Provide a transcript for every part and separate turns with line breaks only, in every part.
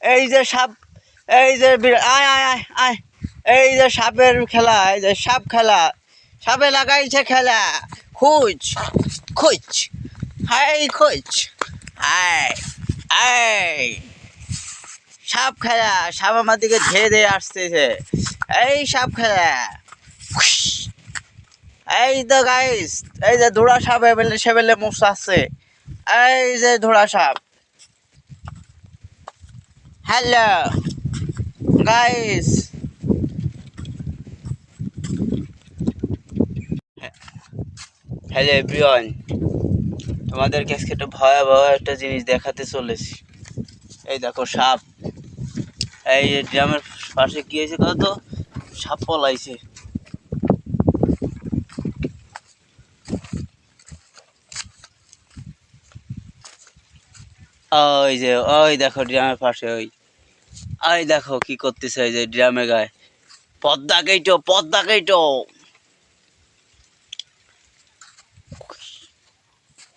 এই যে সাপ, এই যে আয় আয় আয় আয়, এই যে সাপের খেলা, এই যে সাপ খেলা, সাপে লাগাইছে খেলা। খুঁজ খুঁজ, হাই খুঁজ, আয় আয়, সাপ খেলা। সাপ আমার দিকে ধেয়ে ধেয়ে আসতেছে। এই সাপ খেলা। এই তো গাইস, এই যে ধোড়া সাপ এবেলে সেবেলে মুসাচ্ছে। এই যে ধোড়া সাপ। হ্যালো গাইস, হ্যালো এভরিওয়ান, তোমাদেরকে আজকে একটা ভয়াবহ একটা জিনিস দেখাতে চলেছি। এই দেখো সাপ, এই ড্রামের পাশে কি হয়েছে কত তো, সাপ পলাইছে। ওই যে ওই দেখো ড্রামের পাশে, ওই ওই দেখো কি করতেছে, এই যে ড্রামের গায়ে পদ্মা কেটো, পদ্মা কেটো।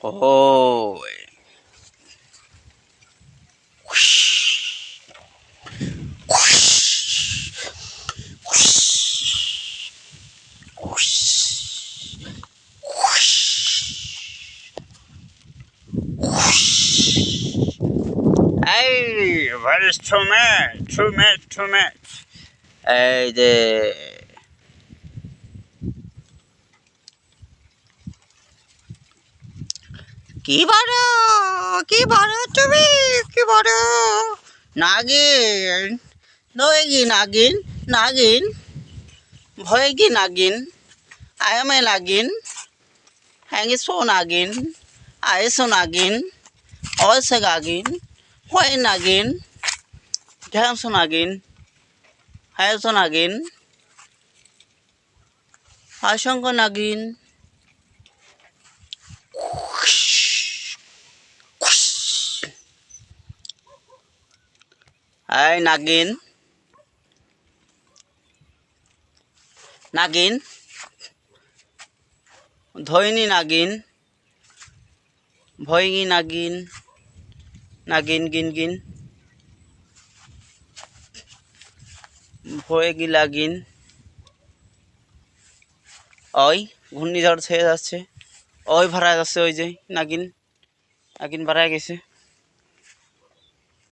ও এই where is tomat, এই যে কি বড়, কি বড় তুমি, কি বড় নাগিন, নয় কি নাগিন, নাগিন ভয় কি নাগিন, আই এম এ নাগিন, হ্যাঙ্গি সো নাগিন, আই সো নাগিন, অল সে নাগিন, হয় নাগিন, ঢ্যাম সো নাগিন, হ্যাঁ সো নাগিন, আশঙ্ক নাগিন। এই নাগিন, নাগিন ধৈনি নাগিন, ভয়ঙ্গি নাগিন, নাগিন গিন গিন, ভয়গি লাগিন। ওই ঘূর্ণিঝড় ছেয়ে যাচ্ছে, ওই ভাড়া যাচ্ছে, ওই যে নাগিন, নাগিন ভাড়া গেছে।